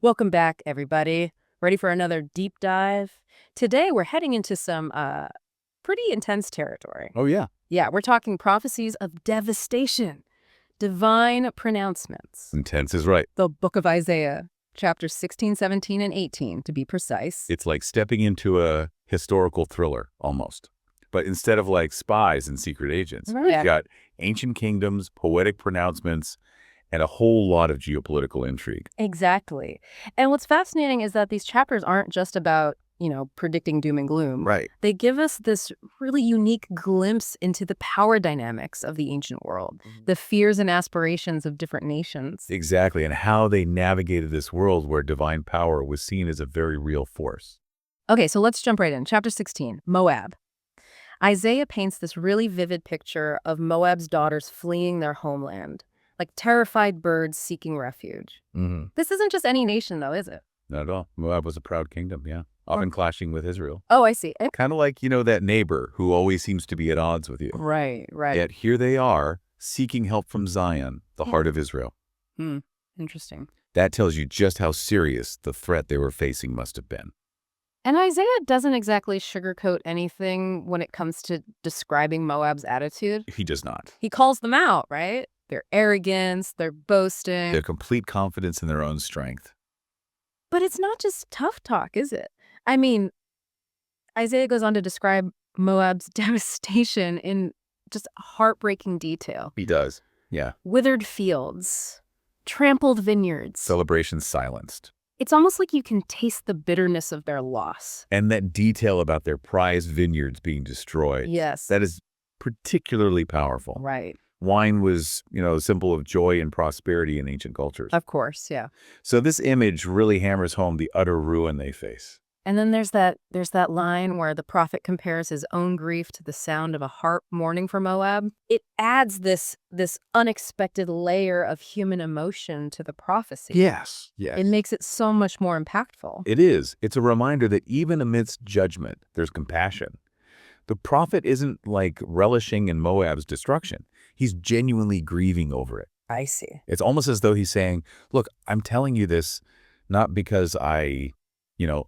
Welcome back, everybody. Ready for another deep dive? Today, we're heading into some pretty intense territory. Oh, yeah. Yeah, we're talking prophecies of devastation, divine pronouncements. Intense is right. The book of Isaiah, chapters 16, 17, and 18, to be precise. It's like stepping into a historical thriller, almost. But instead of like spies and secret agents, Right. we've got ancient kingdoms, poetic pronouncements, and a whole lot of geopolitical intrigue. Exactly. And what's fascinating is that these chapters aren't just about, predicting doom and gloom. Right. They give us this really unique glimpse into the power dynamics of the ancient world, the fears and aspirations of different nations. Exactly. And how they navigated this world where divine power was seen as a very real force. Okay, so let's jump right in. Chapter 16, Moab. Isaiah paints this really vivid picture of Moab's daughters fleeing their homeland, like terrified birds seeking refuge. This isn't just any nation, though, is it? Not at all. Moab was a proud kingdom, yeah. Often clashing with Israel. Oh, I see. Kind of like, that neighbor who always seems to be at odds with you. Right. Yet here they are, seeking help from Zion, the heart of Israel. Interesting. That tells you just how serious the threat they were facing must have been. And Isaiah doesn't exactly sugarcoat anything when it comes to describing Moab's attitude. He does not. He calls them out, right? Their arrogance, their boasting. Their complete confidence in their own strength. But it's not just tough talk, is it? I mean, Isaiah goes on to describe Moab's devastation in just heartbreaking detail. He does, yeah. Withered fields, trampled vineyards. Celebrations silenced. It's almost like you can taste the bitterness of their loss. And that detail about their prized vineyards being destroyed. Yes. That is particularly powerful. Right. Wine was, a symbol of joy and prosperity in ancient cultures. Of course, yeah. So this image really hammers home the utter ruin they face. And then there's that line where the prophet compares his own grief to the sound of a harp mourning for Moab. It adds this unexpected layer of human emotion to the prophecy. Yes. It makes it so much more impactful. It is. It's a reminder that even amidst judgment, there's compassion. The prophet isn't like relishing in Moab's destruction. He's genuinely grieving over it. I see. It's almost as though he's saying, look, I'm telling you this not because I,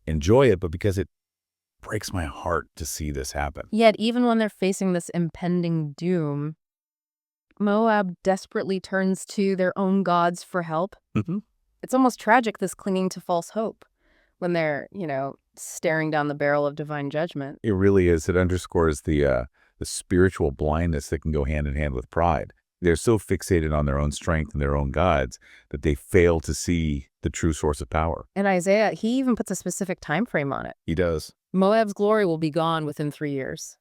enjoy it, but because it breaks my heart to see this happen. Yet even when they're facing this impending doom, Moab desperately turns to their own gods for help. It's almost tragic, this clinging to false hope when they're, staring down the barrel of divine judgment. It really is. It underscores the spiritual blindness that can go hand in hand with pride. They're so fixated on their own strength and their own gods that they fail to see the true source of power. And Isaiah, he even puts a specific time frame on it. He does. Moab's glory will be gone within 3 years.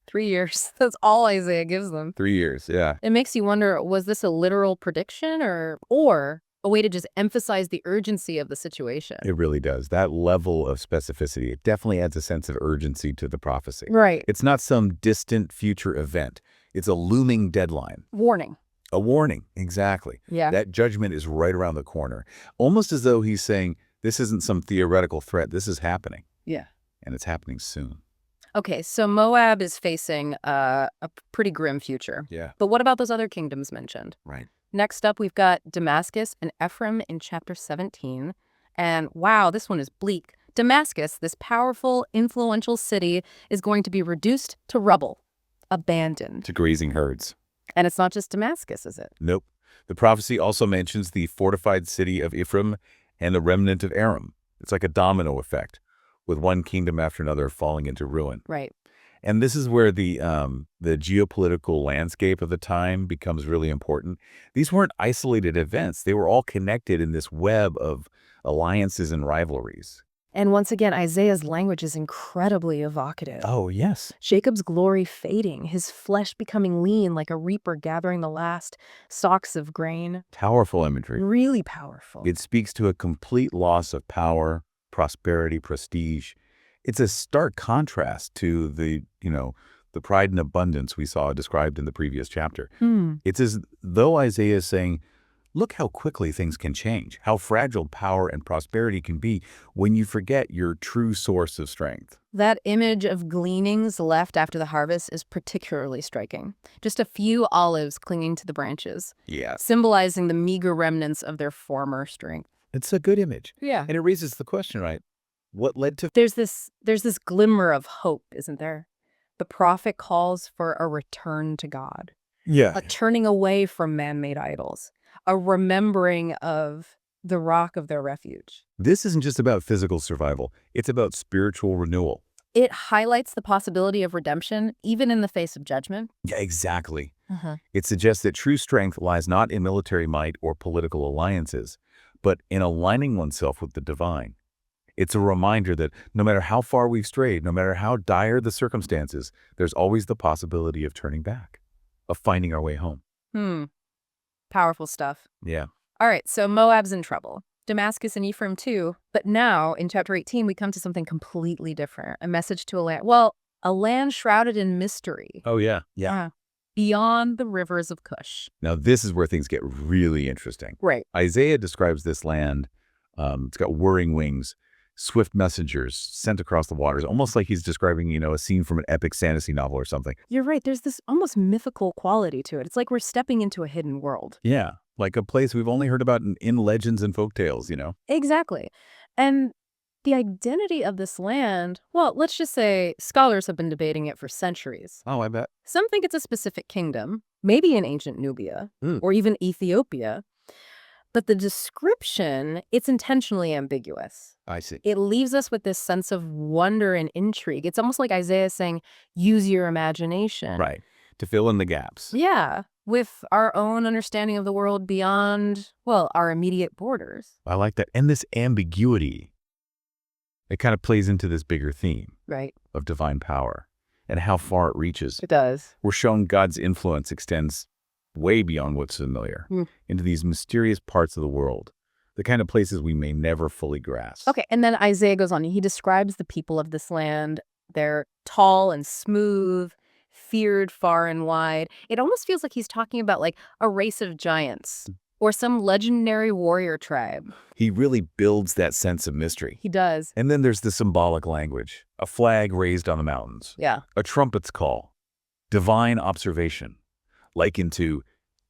3 years. That's all Isaiah gives them. 3 years, yeah. It makes you wonder, was this a literal prediction or a way to just emphasize the urgency of the situation? It really does. That level of specificity, it definitely adds a sense of urgency to the prophecy. Right. It's not some distant future event. It's a looming deadline. Warning. A warning, exactly. Yeah. That judgment is right around the corner. Almost as though he's saying, this isn't some theoretical threat. This is happening. Yeah. And it's happening soon. Okay, so Moab is facing a pretty grim future. Yeah. But what about those other kingdoms mentioned? Right. Next up, we've got Damascus and Ephraim in chapter 17. And wow, this one is bleak. Damascus, this powerful, influential city, is going to be reduced to rubble, abandoned. To grazing herds. And it's not just Damascus, is it? Nope. The prophecy also mentions the fortified city of Ephraim and the remnant of Aram. It's like a domino effect, with one kingdom after another falling into ruin. Right. And this is where the geopolitical landscape of the time becomes really important. These weren't isolated events. They were all connected in this web of alliances and rivalries. And once again, Isaiah's language is incredibly evocative. Oh, yes. Jacob's glory fading, his flesh becoming lean like a reaper gathering the last stalks of grain. Powerful imagery. Really powerful. It speaks to a complete loss of power, prosperity, prestige. It's a stark contrast to the pride and abundance we saw described in the previous chapter. It's as though Isaiah is saying, look how quickly things can change, how fragile power and prosperity can be when you forget your true source of strength. That image of gleanings left after the harvest is particularly striking. Just a few olives clinging to the branches, Yeah. symbolizing the meager remnants of their former strength. It's a good image. Yeah. And it raises the question, right? What led to... There's this glimmer of hope, isn't there? The prophet calls for a return to God, Yeah. a turning away from man-made idols, a remembering of the rock of their refuge. This isn't just about physical survival. It's about spiritual renewal. It highlights the possibility of redemption, even in the face of judgment. Yeah, exactly. It suggests that true strength lies not in military might or political alliances, but in aligning oneself with the divine. It's a reminder that no matter how far we've strayed, no matter how dire the circumstances, there's always the possibility of turning back, of finding our way home. Powerful stuff. Yeah. All right, so Moab's in trouble. Damascus and Ephraim too. But now, in chapter 18, we come to something completely different. A message to a land, well, a land shrouded in mystery. Oh, yeah. Yeah. Beyond the rivers of Cush. Now, this is where things get really interesting. Right. Isaiah describes this land. It's got whirring wings, swift messengers sent across the waters, almost like he's describing, a scene from an epic fantasy novel or something. You're right. There's this almost mythical quality to it. It's like we're stepping into a hidden world. Yeah, like a place we've only heard about in legends and folktales, Exactly. And the identity of this land, well, let's just say scholars have been debating it for centuries. Oh, I bet. Some think it's a specific kingdom, maybe in ancient Nubia, or even Ethiopia. But the description, it's intentionally ambiguous. I see. It leaves us with this sense of wonder and intrigue. It's almost like Isaiah saying, use your imagination. Right, to fill in the gaps. Yeah, with our own understanding of the world beyond, well, our immediate borders. I like that. And this ambiguity, it kind of plays into this bigger theme. Right. Of divine power and how far it reaches. It does. We're shown God's influence extends way beyond what's familiar, into these mysterious parts of the world, the kind of places we may never fully grasp. Okay, and then Isaiah goes on. He describes the people of this land. They're tall and smooth, feared far and wide. It almost feels like he's talking about like a race of giants or some legendary warrior tribe. He really builds that sense of mystery. He does. And then there's the symbolic language, a flag raised on the mountains, Yeah. a trumpet's call, divine observation, likened to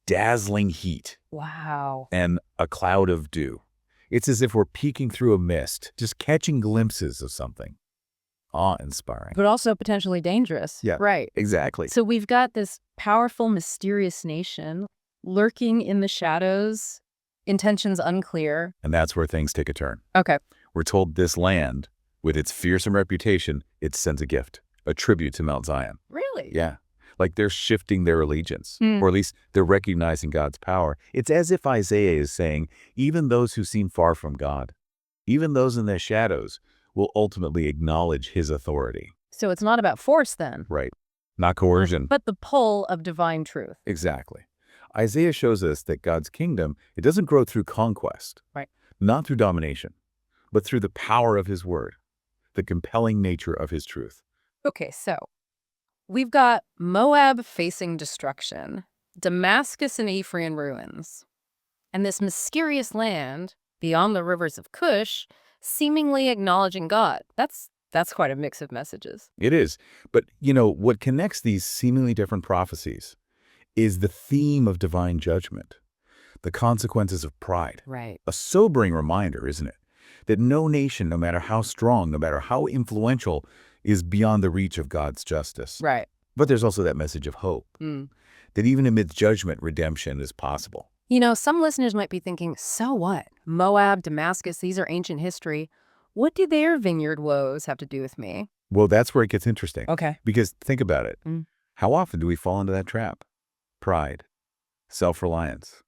dazzling heat. Wow. And a cloud of dew. It's as if we're peeking through a mist, just catching glimpses of something awe-inspiring. But also potentially dangerous. Yeah. Right. Exactly. So we've got this powerful, mysterious nation lurking in the shadows, intentions unclear. And that's where things take a turn. Okay. We're told this land, with its fearsome reputation, it sends a gift, a tribute to Mount Zion. Really? Yeah. Like they're shifting their allegiance, or at least they're recognizing God's power. It's as if Isaiah is saying, even those who seem far from God, even those in their shadows, will ultimately acknowledge his authority. So it's not about force then. Right. Not coercion. But the pull of divine truth. Exactly. Isaiah shows us that God's kingdom, it doesn't grow through conquest. Right. Not through domination, but through the power of his word, the compelling nature of his truth. Okay, so we've got Moab facing destruction, Damascus and Ephraim ruins, and this mysterious land beyond the rivers of Cush seemingly acknowledging God. That's quite a mix of messages. It is. But, what connects these seemingly different prophecies is the theme of divine judgment, the consequences of pride. Right. A sobering reminder, isn't it? That no nation, no matter how strong, no matter how influential, is beyond the reach of God's justice. Right. But there's also that message of hope, that even amidst judgment, redemption is possible. Some listeners might be thinking, so what? Moab, Damascus, these are ancient history. What do their vineyard woes have to do with me? Well, that's where it gets interesting. Okay. Because think about it. How often do we fall into that trap? Pride, self-reliance.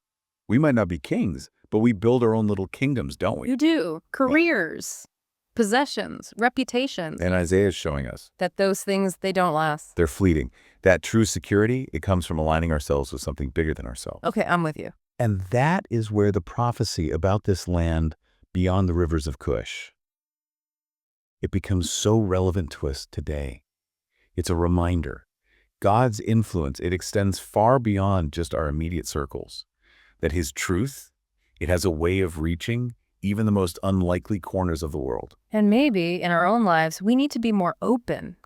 We might not be kings, but we build our own little kingdoms, don't we? You do. Careers, possessions, reputations. And Isaiah is showing us that those things, they don't last. they're fleeting. That true security, it comes from aligning ourselves with something bigger than ourselves. Okay, I'm with you. And that is where the prophecy about this land beyond the rivers of Cush, it becomes so relevant to us today. It's a reminder. God's influence, it extends far beyond just our immediate circles. That his truth, it has a way of reaching even the most unlikely corners of the world. And maybe in our own lives, we need to be more open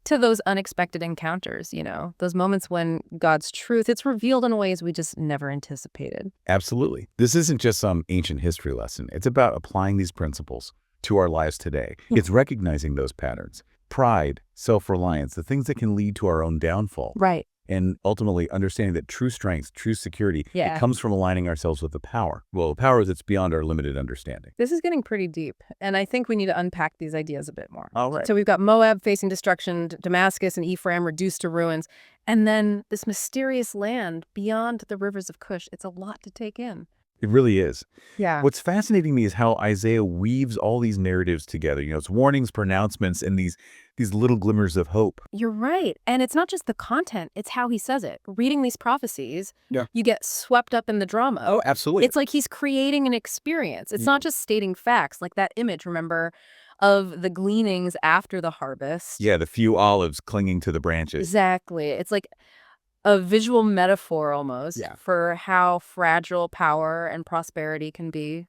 To those unexpected encounters, those moments when God's truth, it's revealed in ways we just never anticipated. Absolutely. This isn't just some ancient history lesson. It's about applying these principles to our lives today. It's recognizing those patterns. Pride, self-reliance, the things that can lead to our own downfall. Right. And ultimately understanding that true strength, true security, Yeah. it comes from aligning ourselves with the power. Well, the power that's beyond our limited understanding. This is getting pretty deep, and I think we need to unpack these ideas a bit more. All right. So we've got Moab facing destruction, Damascus and Ephraim reduced to ruins, and then this mysterious land beyond the rivers of Cush. It's a lot to take in. It really is. Yeah. What's fascinating me is how Isaiah weaves all these narratives together. It's warnings, pronouncements, and these little glimmers of hope. You're right. And it's not just the content, it's how he says it. Reading these prophecies, you get swept up in the drama. Oh, absolutely. It's like he's creating an experience. It's not just stating facts, like that image, remember, of the gleanings after the harvest. Yeah, the few olives clinging to the branches. Exactly. It's like a visual metaphor almost for how fragile power and prosperity can be.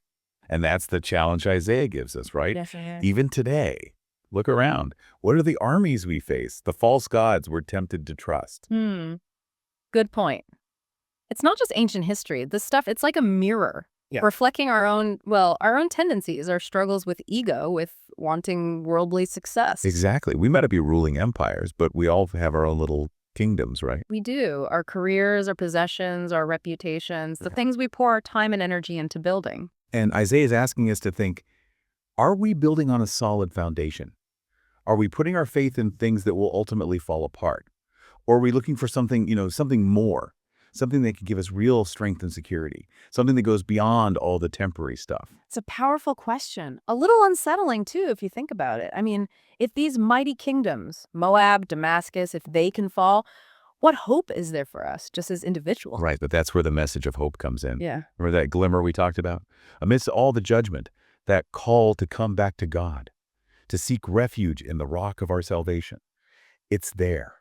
And that's the challenge Isaiah gives us, right? Definitely. Even today, look around. What are the armies we face? The false gods we're tempted to trust. Good point. It's not just ancient history. This stuff, it's like a mirror. Reflecting our own tendencies, our struggles with ego, with wanting worldly success. Exactly. We might be ruling empires, but we all have our own little kingdoms, right? We do. Our careers, our possessions, our reputations, the things we pour our time and energy into building. And Isaiah is asking us to think, are we building on a solid foundation? Are we putting our faith in things that will ultimately fall apart? Or are we looking for something, something more? Something that can give us real strength and security. Something that goes beyond all the temporary stuff. It's a powerful question. A little unsettling, too, if you think about it. I mean, if these mighty kingdoms, Moab, Damascus, if they can fall, what hope is there for us, just as individuals? Right, but that's where the message of hope comes in. Yeah. Remember that glimmer we talked about? Amidst all the judgment, that call to come back to God, to seek refuge in the rock of our salvation. It's there.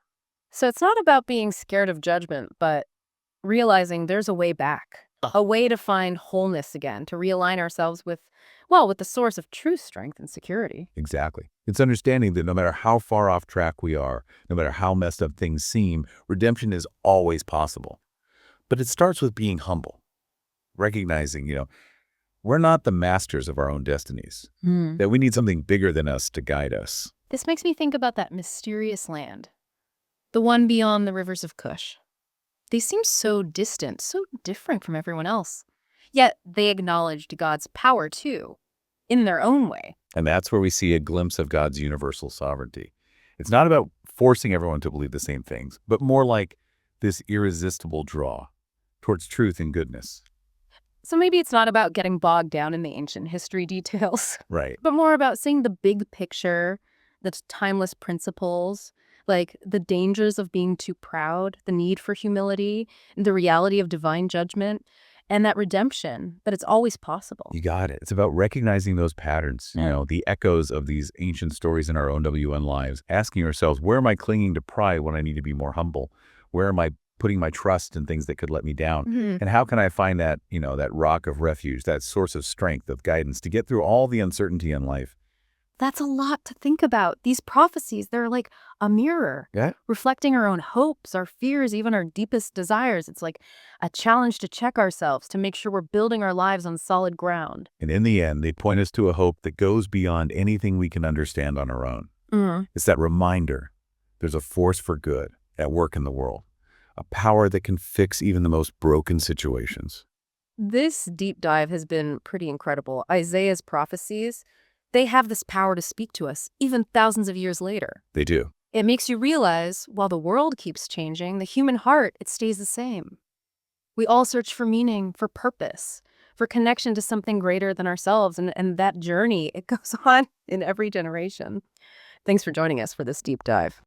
So it's not about being scared of judgment, but realizing there's a way back, a way to find wholeness again, to realign ourselves with the source of true strength and security. Exactly. It's understanding that no matter how far off track we are, no matter how messed up things seem, redemption is always possible. But it starts with being humble, recognizing, we're not the masters of our own destinies, that we need something bigger than us to guide us. This makes me think about that mysterious land, the one beyond the rivers of Cush. They seem so distant, so different from everyone else. Yet they acknowledged God's power, too, in their own way. And that's where we see a glimpse of God's universal sovereignty. It's not about forcing everyone to believe the same things, but more like this irresistible draw towards truth and goodness. So maybe it's not about getting bogged down in the ancient history details. Right. But more about seeing the big picture, the timeless principles, like the dangers of being too proud, the need for humility, the reality of divine judgment, and that redemption, but it's always possible. You got it. It's about recognizing those patterns, the echoes of these ancient stories in our own WN lives, asking ourselves, where am I clinging to pride when I need to be more humble? Where am I putting my trust in things that could let me down? And how can I find that, that rock of refuge, that source of strength, of guidance to get through all the uncertainty in life? That's a lot to think about. These prophecies, they're like a mirror, reflecting our own hopes, our fears, even our deepest desires. It's like a challenge to check ourselves, to make sure we're building our lives on solid ground. And in the end, they point us to a hope that goes beyond anything we can understand on our own. It's that reminder there's a force for good at work in the world, a power that can fix even the most broken situations. This deep dive has been pretty incredible. Isaiah's prophecies, they have this power to speak to us, even thousands of years later. They do. It makes you realize, while the world keeps changing, the human heart, it stays the same. We all search for meaning, for purpose, for connection to something greater than ourselves, and that journey, it goes on in every generation. Thanks for joining us for this deep dive.